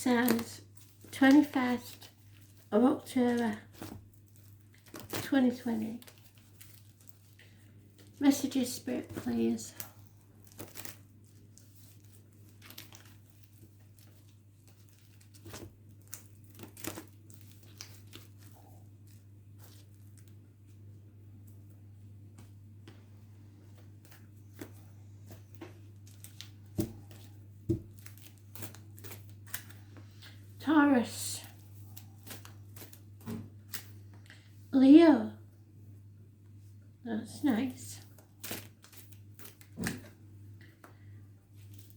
says 21st of October 2020. Messages, Spirit, please. Taurus, Leo, that's nice.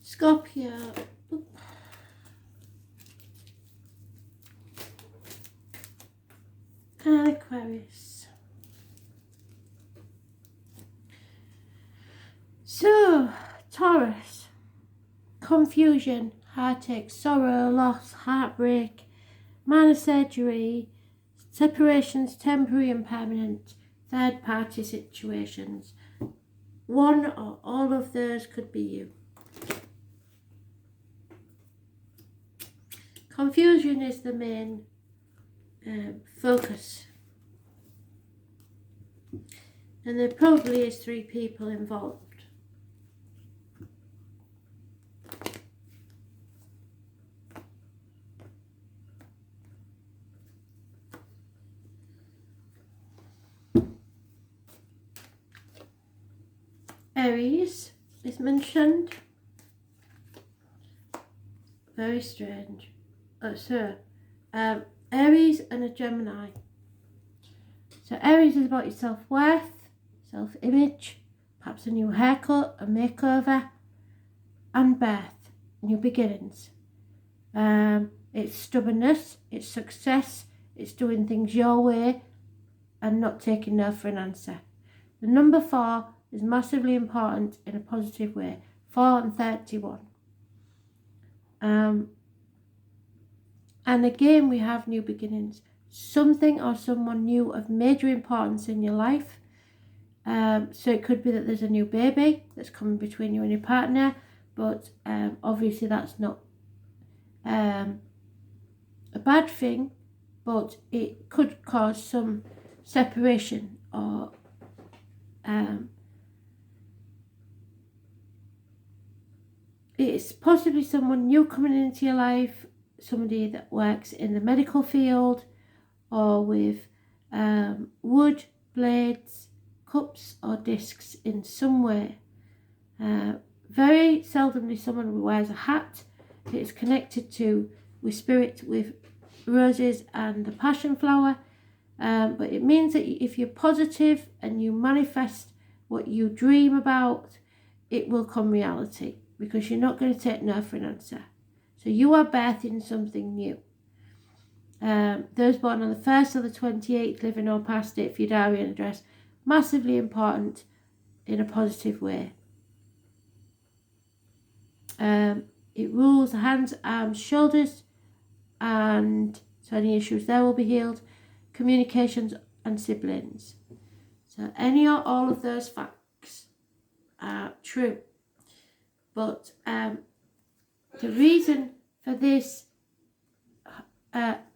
Scorpio, and Aquarius. So, Taurus, confusion, heartache, sorrow, loss, heartbreak, minor surgery, separations, temporary and permanent, third party situations. One or all of those could be you. Confusion is the main focus. And there probably is 3 people involved. Aries is mentioned. Very strange. Aries and a Gemini. So Aries is about your self-worth, self-image, perhaps a new haircut, a makeover, and birth, new beginnings. It's stubbornness, it's success, it's doing things your way and not taking no for an answer. The number 4 is massively important in a positive way. 4 and 31. And again, we have new beginnings. Something or someone new of major importance in your life. So it could be that there's a new baby that's coming between you and your partner, but obviously that's not a bad thing, but it could cause some separation or it's possibly someone new coming into your life, somebody that works in the medical field or with wood, blades, cups or discs in some way. Very seldomly someone who wears a hat. It is connected to with spirit, with roses and the passion flower. But it means that if you're positive and you manifest what you dream about, it will come reality, because you're not going to take no for an answer. So you are birthing something new. Those born on the 1st or the 28th, living or past it for your diary and address, massively important in a positive way. It rules the hands, arms, shoulders, and so any issues there will be healed. Communications and siblings. So any or all of those facts are true. But the reason for this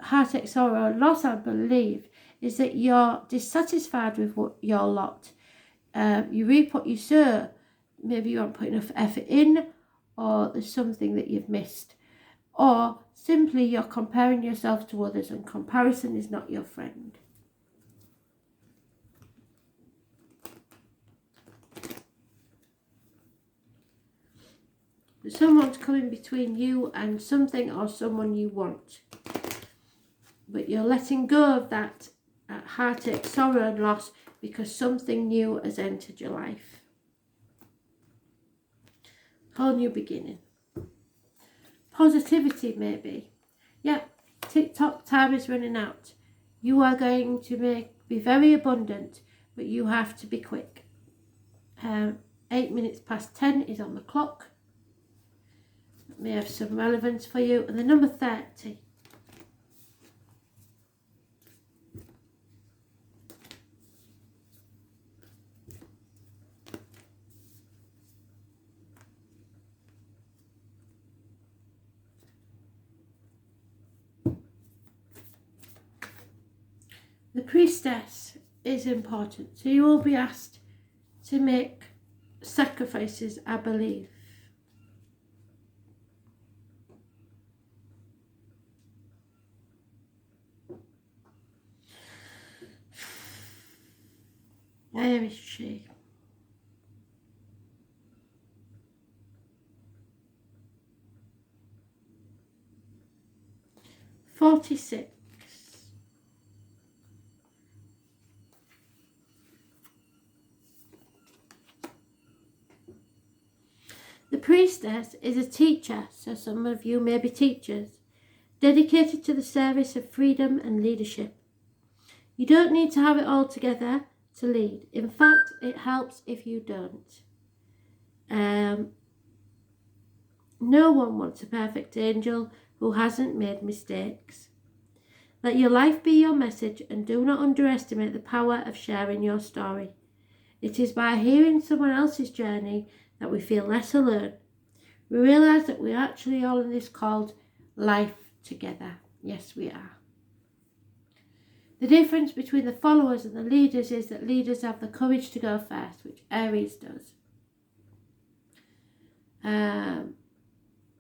heartache, sorrow, loss, I believe, is that you're dissatisfied with what your lot. You reap what you sow. Maybe you aren't putting enough effort in, or there's something that you've missed. Or simply you're comparing yourself to others, and comparison is not your friend. Someone's coming between you and something or someone you want. But you're letting go of that heartache, sorrow and loss because something new has entered your life. Whole new beginning. Positivity maybe. Yeah, TikTok time is running out. You are going to be very abundant, but you have to be quick. 8 minutes past 10 is on the clock. That may have some relevance for you. And the number 30. The priestess is important. So you will be asked to make sacrifices, I believe. Where is she? "46. The priestess is a teacher, so some of you may be teachers, dedicated to the service of freedom and leadership. You don't need to have it all together to lead. In fact, it helps if you don't. No one wants a perfect angel who hasn't made mistakes. Let your life be your message, and do not underestimate the power of sharing your story. It is by hearing someone else's journey that we feel less alone. We realise that we're actually all in this called life together. Yes, we are. The difference between the followers and the leaders is that leaders have the courage to go first, which Aries does.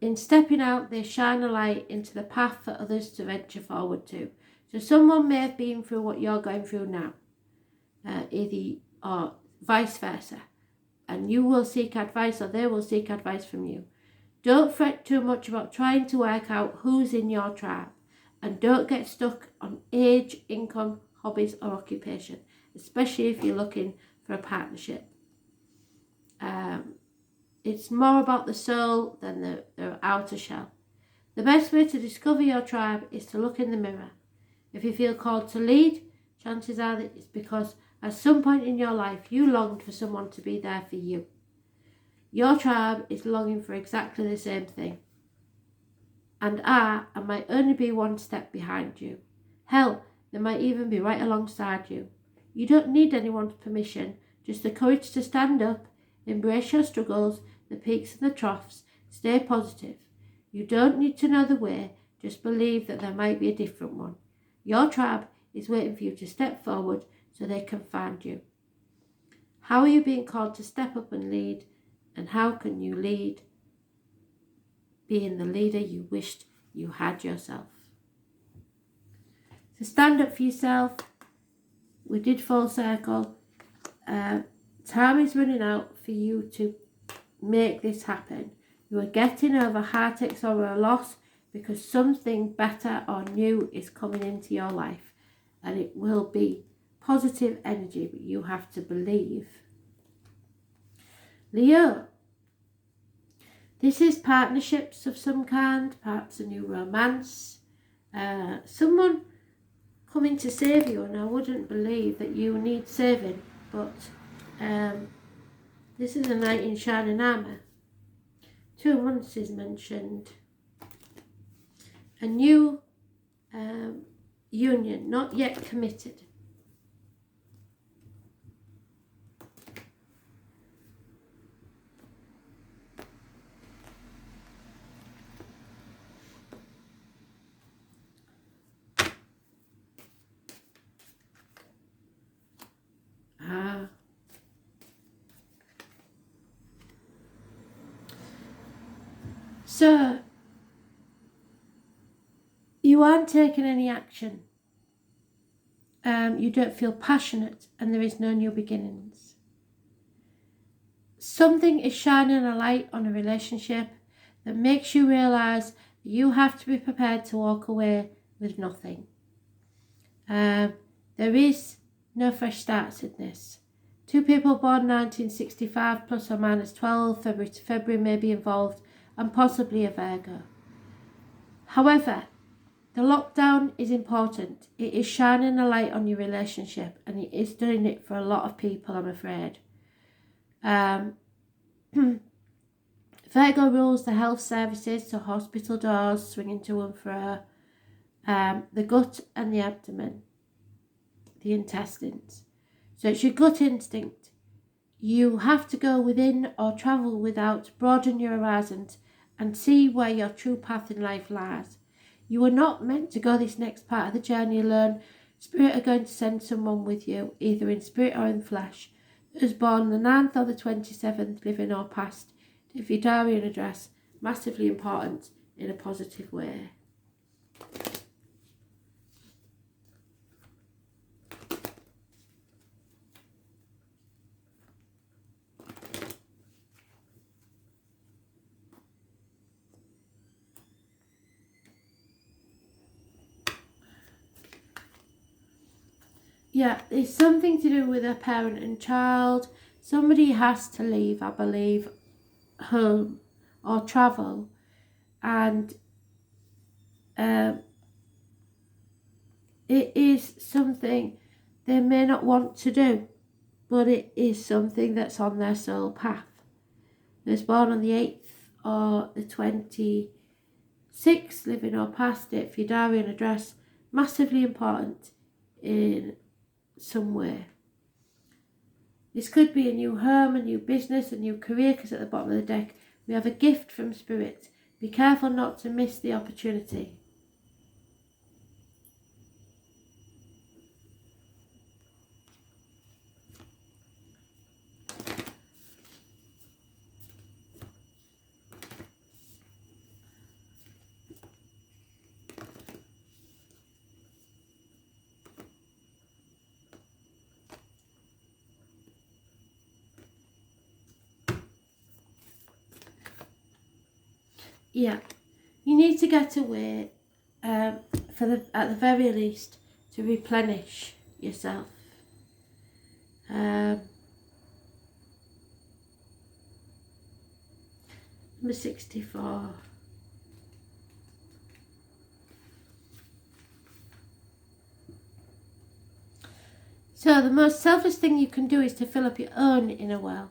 In stepping out, they shine a light into the path for others to venture forward to. So someone may have been through what you're going through now, or vice versa. And you will seek advice, or they will seek advice from you. Don't fret too much about trying to work out who's in your tribe. And don't get stuck on age, income, hobbies, or occupation, especially if you're looking for a partnership. It's more about the soul than the outer shell. The best way to discover your tribe is to look in the mirror. If you feel called to lead, chances are that it's because at some point in your life you longed for someone to be there for you. Your tribe is longing for exactly the same thing. And might only be one step behind you. Hell, they might even be right alongside you. You don't need anyone's permission, just the courage to stand up, embrace your struggles, the peaks and the troughs, stay positive. You don't need to know the way, just believe that there might be a different one. Your tribe is waiting for you to step forward so they can find you. How are you being called to step up and lead? And how can you lead being the leader you wished you had yourself? So stand up for yourself. We did full circle. Time is running out for you to make this happen. You are getting over heartaches or a loss because something better or new is coming into your life, and it will be positive energy, but you have to believe. Leo, this is partnerships of some kind, perhaps a new romance, someone coming to save you, and I wouldn't believe that you need saving, but this is a knight in shining armour. 2 months is mentioned. A new union, not yet committed. So, you aren't taking any action. You don't feel passionate, and there is no new beginnings. Something is shining a light on a relationship that makes you realise that you have to be prepared to walk away with nothing. There is no fresh starts in this. 2 people born 1965 plus or minus 12 February to February may be involved, and possibly a Virgo. However, the lockdown is important. It is shining a light on your relationship, and it is doing it for a lot of people, I'm afraid. Virgo rules the health services, so hospital doors, swinging to and fro, the gut and the abdomen, the intestines. So it's your gut instinct. You have to go within or travel without, broaden your horizons and see where your true path in life lies. You are not meant to go this next part of the journey alone. Spirit are going to send someone with you, either in spirit or in flesh, that was born the 9th or the 27th, living or past. If your diary and address, massively important in a positive way. Yeah, it's something to do with a parent and child. Somebody has to leave, I believe, home or travel, and it is something they may not want to do, but it is something that's on their soul path. They was born on the 8th or the 26th, living or past it, for your diary and address, massively important in some way. This could be a new home, a new business, a new career, because at the bottom of the deck we have a gift from Spirit. Be careful not to miss the opportunity. Yeah, you need to get away at the very least to replenish yourself. Number 64. So the most selfish thing you can do is to fill up your own inner well.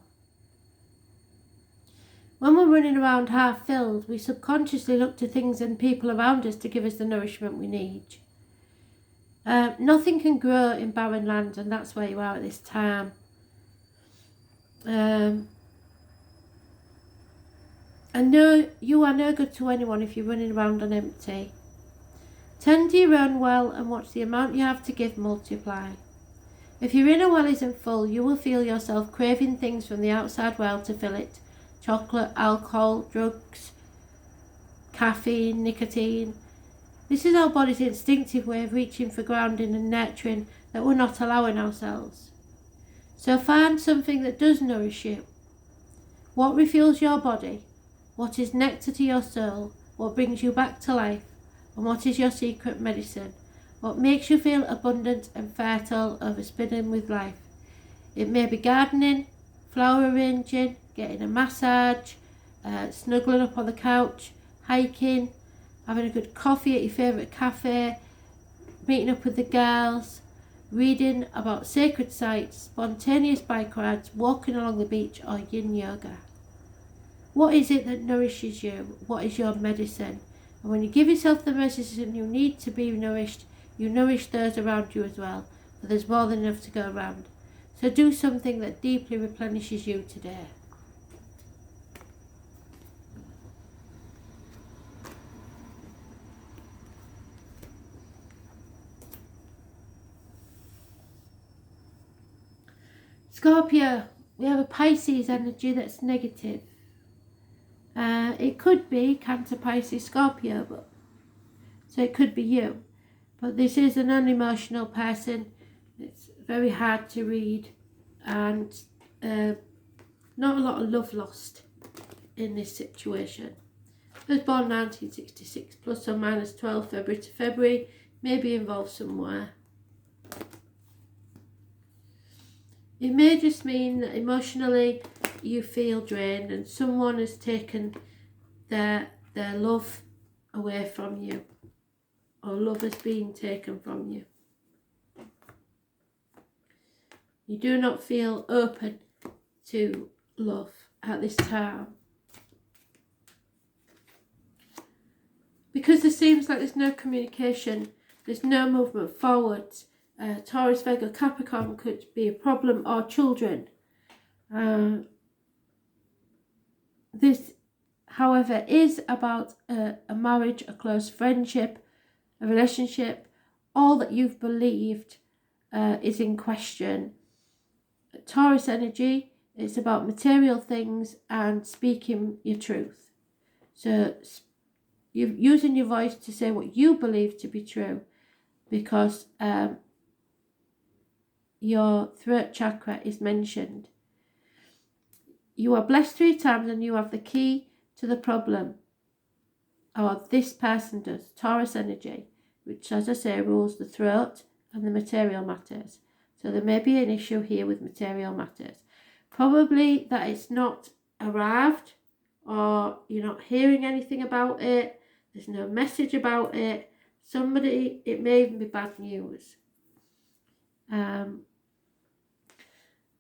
When we're running around half filled, we subconsciously look to things and people around us to give us the nourishment we need. Nothing can grow in barren land, and that's where you are at this time. And no, you are no good to anyone if you're running around on empty. Tend to your own well and watch the amount you have to give multiply. If your inner well isn't full, you will feel yourself craving things from the outside well to fill it. Chocolate, alcohol, drugs, caffeine, nicotine. This is our body's instinctive way of reaching for grounding and nurturing that we're not allowing ourselves. So find something that does nourish you. What refuels your body? What is nectar to your soul? What brings you back to life? And what is your secret medicine? What makes you feel abundant and fertile, overspinning with life? It may be gardening, flower arranging, getting a massage, snuggling up on the couch, hiking, having a good coffee at your favourite cafe, meeting up with the girls, reading about sacred sites, spontaneous bike rides, walking along the beach, or yin yoga. What is it that nourishes you? What is your medicine? And when you give yourself the medicine you need to be nourished, you nourish those around you as well, for there's more than enough to go around. So do something that deeply replenishes you today. Scorpio, we have a Pisces energy that's negative. It could be Cancer, Pisces, Scorpio, so it could be you. But this is an unemotional person. It's very hard to read, and not a lot of love lost in this situation. Was born 1966, plus or minus 12 February to February, maybe involved somewhere. It may just mean that emotionally you feel drained and someone has taken their love away from you, or love has been taken from you. You do not feel open to love at this time. Because there seems like there's no communication, there's no movement forwards. Taurus, Virgo, Capricorn could be a problem, or children. This, however, is about a marriage, a close friendship, a relationship, all that you've believed is in question. Taurus energy, it's about material things and speaking your truth. So you're using your voice to say what you believe to be true, because your throat chakra is mentioned. You are blessed 3 times and you have the key to the problem, or this person does. Taurus energy, which, as I say, rules the throat and the material matters. So there may be an issue here with material matters. Probably that it's not arrived, or you're not hearing anything about it. There's no message about it. Somebody, it may even be bad news.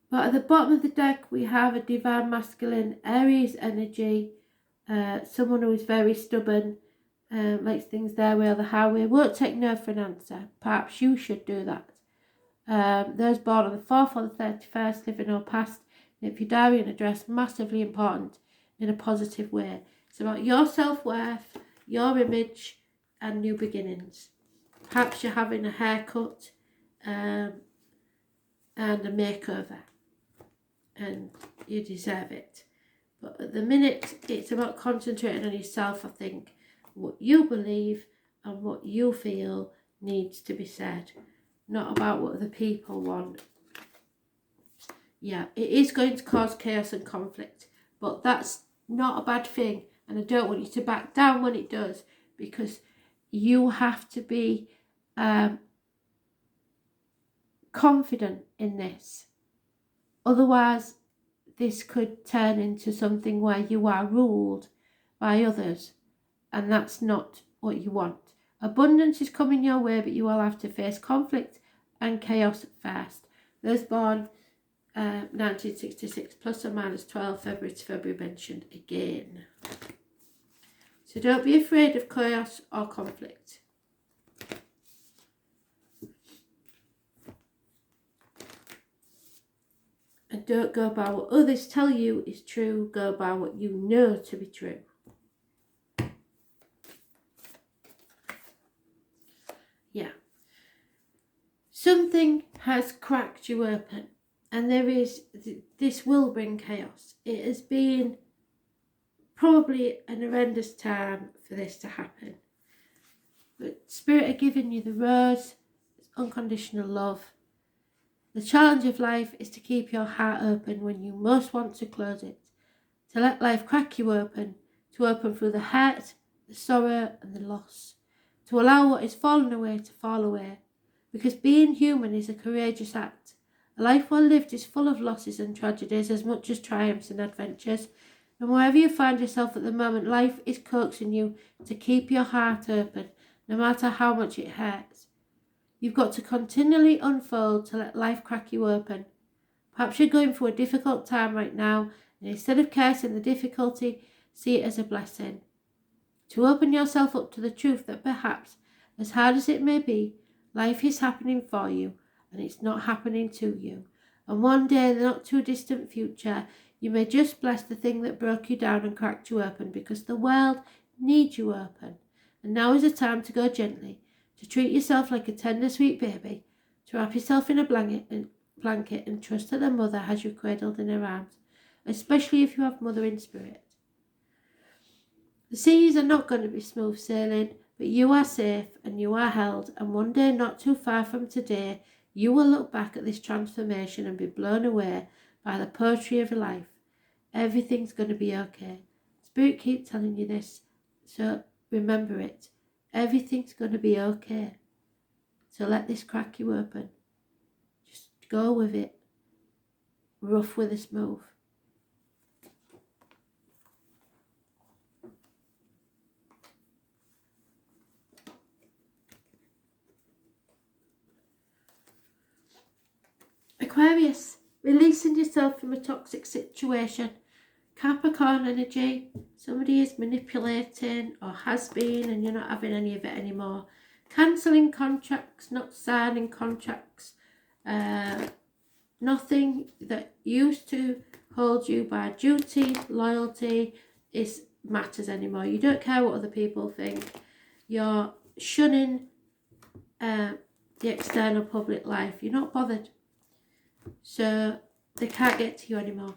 But at the bottom of the deck, we have a divine masculine Aries energy. Someone who is very stubborn, likes things their way or the highway, won't take no for an answer. Perhaps you should do that. Those born on the 4th or the 31st, living or past, if your diary and address, massively important in a positive way. It's about your self-worth, your image, and new beginnings. Perhaps you're having a haircut and a makeover, and you deserve it. But at the minute, it's about concentrating on yourself, I think. What you believe and what you feel needs to be said, not about what other people want. Yeah, it is going to cause chaos and conflict, but that's not a bad thing, and I don't want you to back down when it does, because you have to be confident in this. Otherwise, this could turn into something where you are ruled by others, and that's not what you want. Abundance is coming your way, but you will have to face conflict and chaos first. Those born 1966 plus or minus 12 February to February mentioned again. So don't be afraid of chaos or conflict. And don't go by what others tell you is true, go by what you know to be true. Yeah. Something has cracked you open, and this will bring chaos. It has been probably an horrendous time for this to happen. But Spirit are giving you the rose, it's unconditional love. The challenge of life is to keep your heart open when you most want to close it, to let life crack you open, to open through the hurt, the sorrow and the loss, to allow what is fallen away to fall away, because being human is a courageous act. A life well lived is full of losses and tragedies as much as triumphs and adventures, and wherever you find yourself at the moment, life is coaxing you to keep your heart open, no matter how much it hurts. You've got to continually unfold to let life crack you open. Perhaps you're going through a difficult time right now, and instead of cursing the difficulty, see it as a blessing. To open yourself up to the truth that perhaps, as hard as it may be, life is happening for you, and it's not happening to you. And one day, in the not too distant future, you may just bless the thing that broke you down and cracked you open, because the world needs you open. And now is the time to go gently, to treat yourself like a tender, sweet baby, to wrap yourself in a blanket and trust that the mother has you cradled in her arms, especially if you have mother in spirit. The seas are not going to be smooth sailing, but you are safe and you are held, and one day not too far from today, you will look back at this transformation and be blown away by the poetry of life. Everything's going to be okay. Spirit keeps telling you this, so remember it. Everything's going to be okay. So let this crack you open. Just go with it. Rough with a smooth. Aquarius, releasing yourself from a toxic situation. Capricorn energy, somebody is manipulating or has been, and you're not having any of it anymore. Cancelling contracts, not signing contracts. Nothing that used to hold you by duty, loyalty, matters anymore. You don't care what other people think. You're shunning the external public life. You're not bothered. So they can't get to you anymore.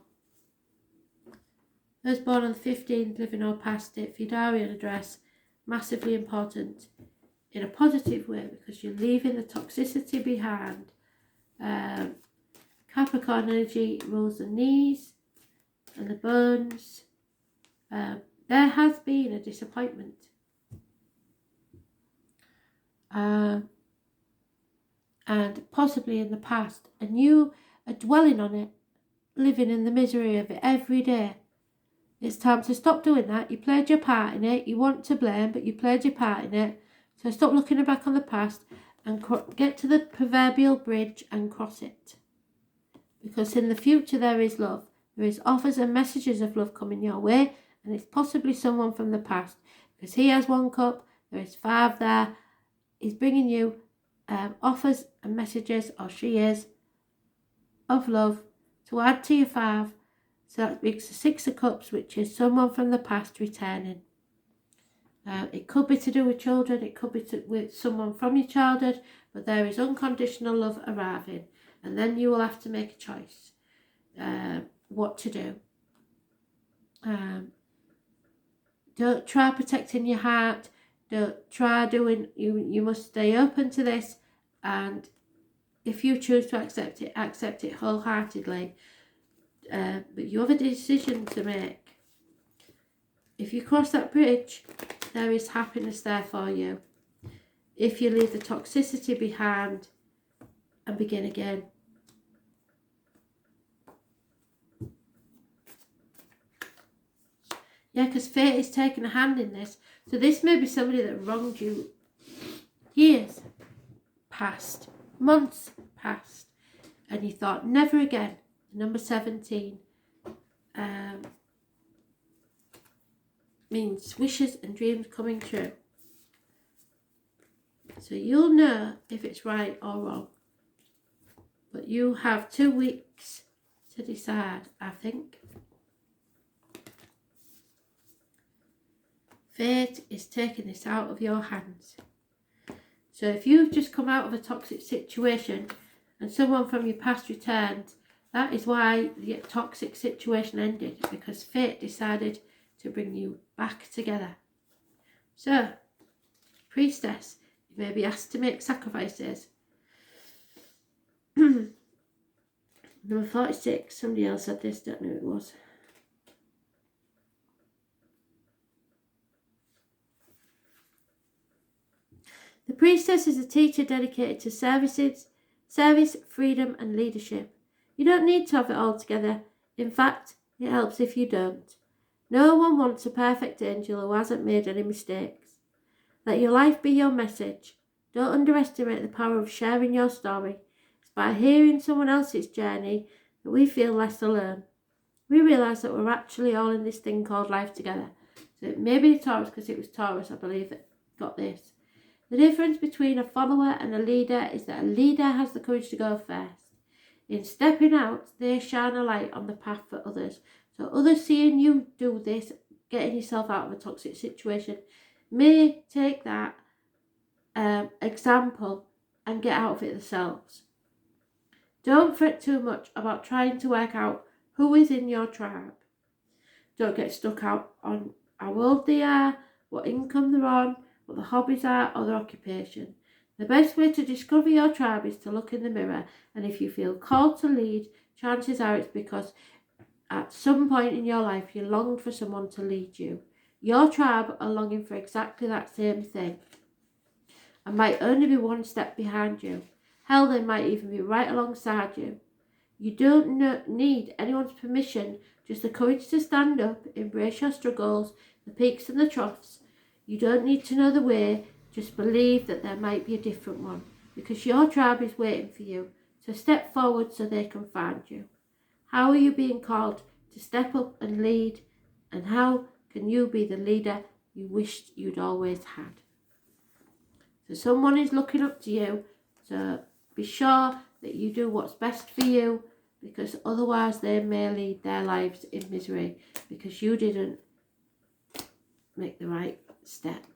Those born on the 15th, living or past it, for your diary and address, massively important in a positive way because you're leaving the toxicity behind. Capricorn energy rules the knees and the bones. There has been a disappointment. And possibly in the past, and you are dwelling on it, living in the misery of it every day. It's time to stop doing that. You played your part in it. You want to blame, but you played your part in it. So stop looking back on the past and get to the proverbial bridge and cross it. Because in the future there is love. There is offers and messages of love coming your way, and it's possibly someone from the past. Because he has 1 cup, there is 5 there. He's bringing you offers and messages, or she is, of love to add to your 5. So that makes the 6 of cups, which is someone from the past returning. It could be to do with children, it could be with someone from your childhood, but there is unconditional love arriving. And then you will have to make a choice what to do. Don't try protecting your heart. Don't try doing, you must stay open to this, and if you choose to accept it wholeheartedly. But you have a decision to make. If you cross that bridge, there is happiness there for you. If you leave the toxicity behind and begin again. Yeah, because fate is taking a hand in this. So this may be somebody that wronged you years past, months past, and you thought, never again. Number 17 means wishes and dreams coming true. So you'll know if it's right or wrong. But you have 2 weeks to decide, I think. Fate is taking this out of your hands. So if you've just come out of a toxic situation and someone from your past returned, that is why the toxic situation ended, because fate decided to bring you back together. So, priestess, you may be asked to make sacrifices. Number 46, somebody else said this, don't know who it was. The priestess is a teacher dedicated to service, freedom and leadership. You don't need to have it all together. In fact, it helps if you don't. No one wants a perfect angel who hasn't made any mistakes. Let your life be your message. Don't underestimate the power of sharing your story. It's by hearing someone else's journey that we feel less alone. We realise that we're actually all in this thing called life together. So it may be Taurus, because it was Taurus, I believe, that got this. The difference between a follower and a leader is that a leader has the courage to go first. In stepping out, they shine a light on the path for others. So others seeing you do this, getting yourself out of a toxic situation, may take that example and get out of it themselves. Don't fret too much about trying to work out who is in your tribe. Don't get stuck out on how old they are, what income they're on, what the hobbies are, or their occupation. The best way to discover your tribe is to look in the mirror, and if you feel called to lead, chances are it's because at some point in your life you longed for someone to lead you. Your tribe are longing for exactly that same thing, and might only be one step behind you. Hell, they might even be right alongside you. You don't need anyone's permission, just the courage to stand up, embrace your struggles, the peaks and the troughs. You don't need to know the way, just believe that there might be a different one, because your tribe is waiting for you. So step forward so they can find you. How are you being called to step up and lead, and how can you be the leader you wished you'd always had? So someone is looking up to you, so be sure that you do what's best for you, because otherwise they may lead their lives in misery because you didn't make the right step.